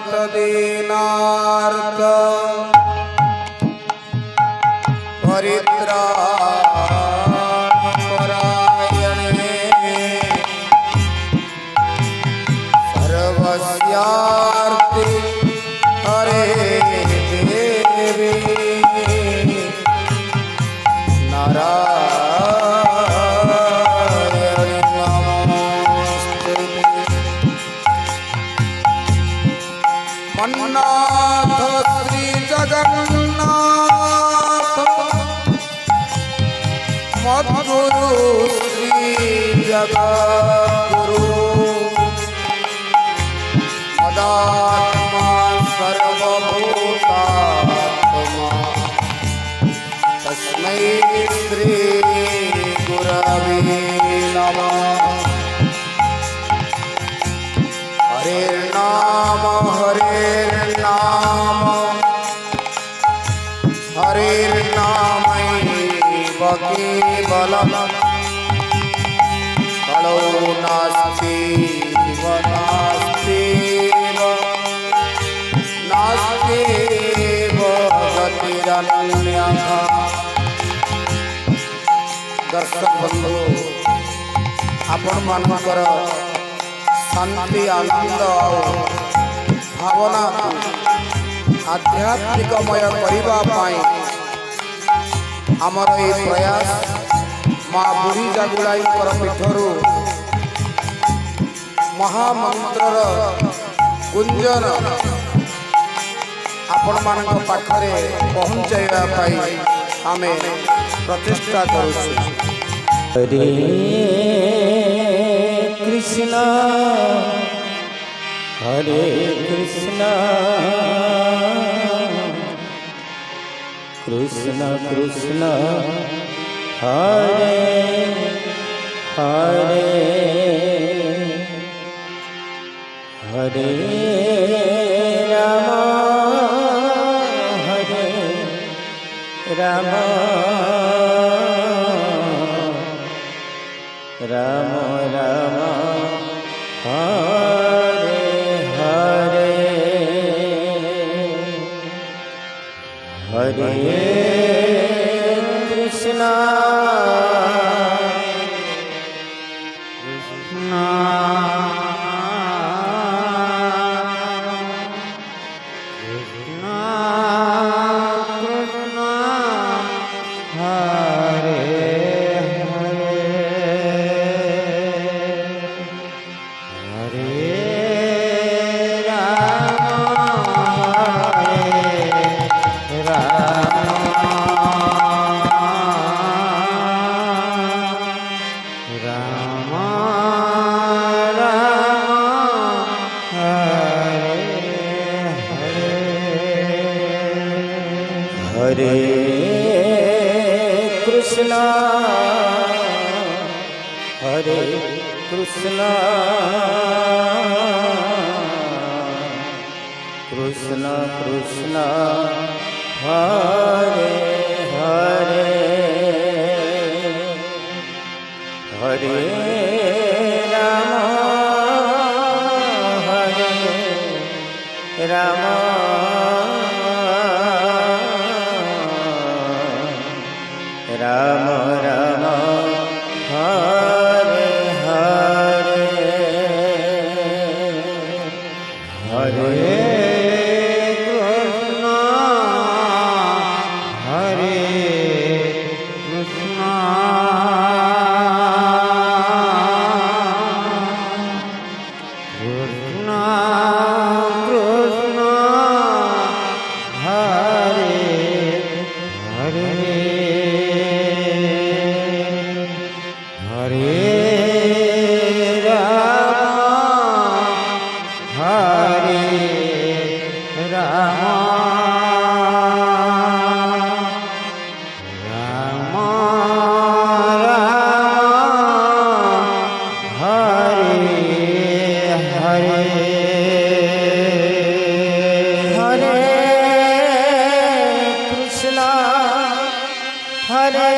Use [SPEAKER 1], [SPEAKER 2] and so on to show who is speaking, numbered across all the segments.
[SPEAKER 1] शरणागत दीनार्थ परित्राणपरायणे सर्वस्यार्थे हरे देवी नारायण नमोस्तुते। मन्नाथ श्री जगन्नाथ मद्गुरु श्री जगद्गुरु मदात्मा सर्वभूतात्मा तस्मै श्री गुरवे नमः। हरे नाम हरे नाम हरे नामैव केवलम् कलौ नास्त्येव नास्त्येव नास्त्येव गतिरन्यः। दर्शक बंधु आपण मानकर शांति आनंद भावना आध्यात्मिकमय करने आमर ये प्रयास माँ बुढ़ी जागुलाई पीठरू महामंत्रर गुंजन आपण मान पाखरे पहुँचाई आम प्रचेषा करुछु।
[SPEAKER 2] हरे कृष्णा हरे कृष्णा कृष्ण कृष्ण हरे हरे हरे राम हरे राम राम राम हरे हरे हरे कृष्णा कृष्णा कृष्णा कृष्णा हरे हरे कृष्णा हरे कृष्णा कृष्णा कृष्णा हरे हरे हरे राम हरे राम राम राम हरे हरे हरे कृष्णा हरे कृष्णा कृष्णा कृष्णा हरे हरे हरे राम हरे राम राम राम हरे हरे हरे कृष्णा हरे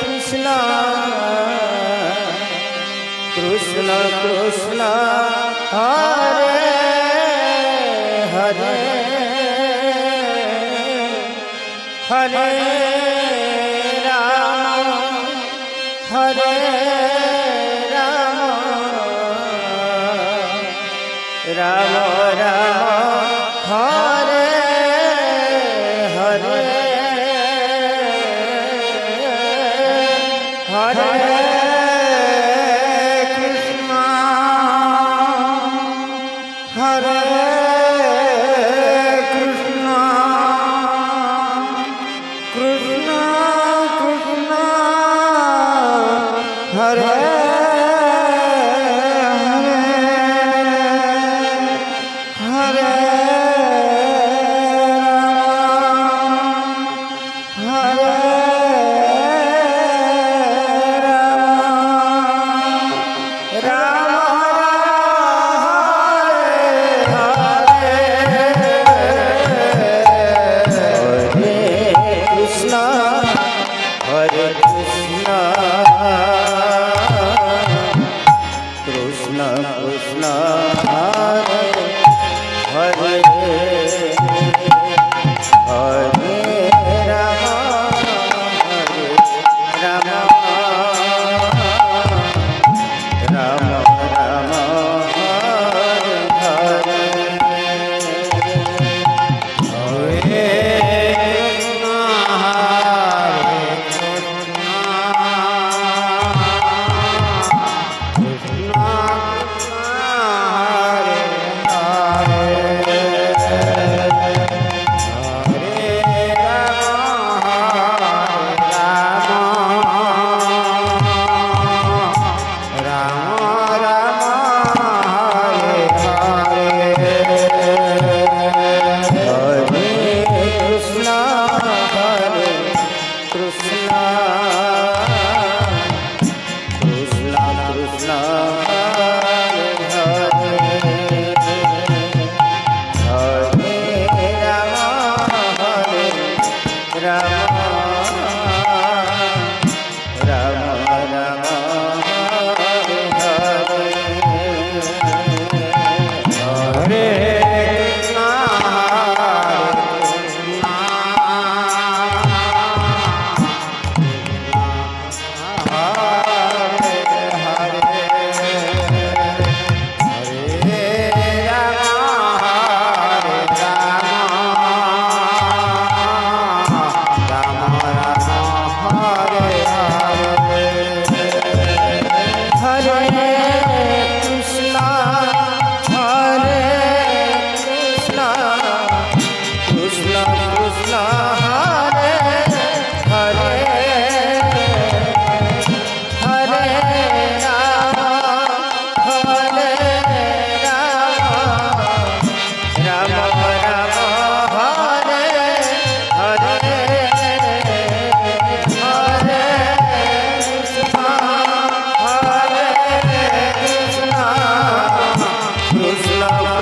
[SPEAKER 2] कृष्णा कृष्ण कृष्ण हरे हरे हरे राम हरे राम राम राम हरे हरे हरे कृष्णा हरे कृष्णा कृष्णा कृष्णा हरे हरे हरे हरे कृष्णा कृष्ण कृष्ण हरे हरे हरे राम राम राम राम हरे हरे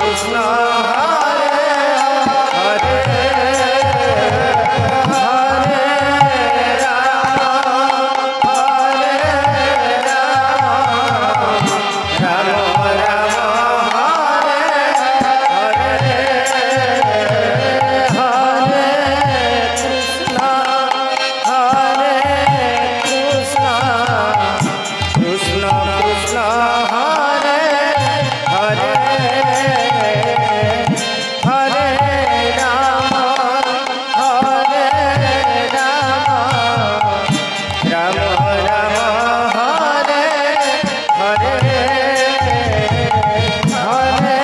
[SPEAKER 2] हरे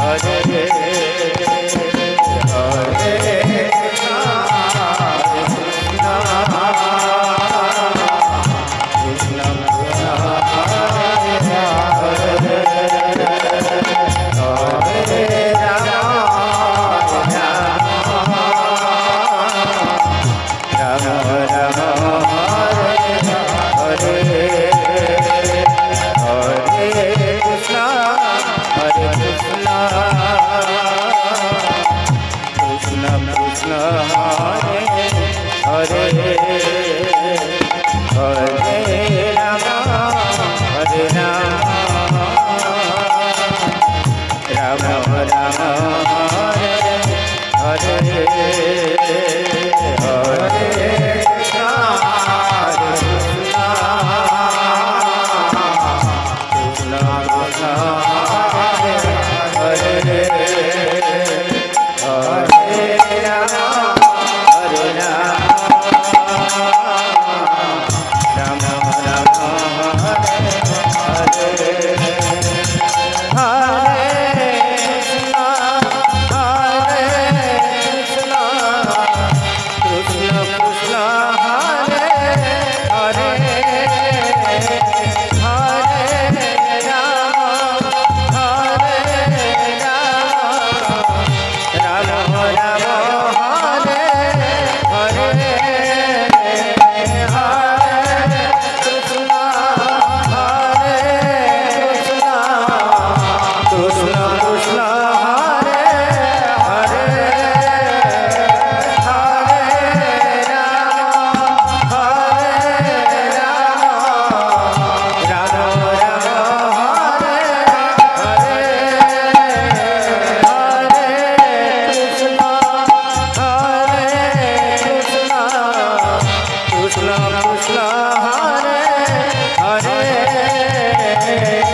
[SPEAKER 2] Hare রাম রাম হরে হরে হরে কৃষ্ণ হরে কৃষ্ণ কৃষ্ণ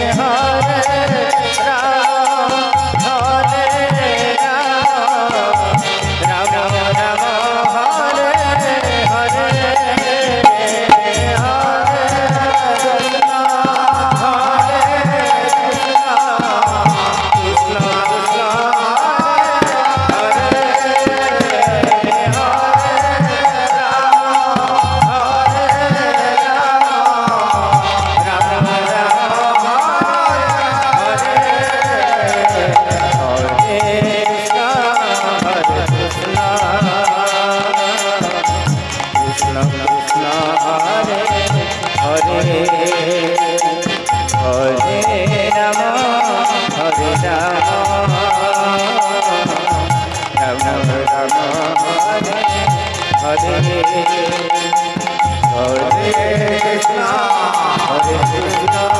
[SPEAKER 2] কৃষ্ণ হরে হরে হরে রাম হরে Ram Ram Ram Hare Hare Hare Krishna, Hare Krishna.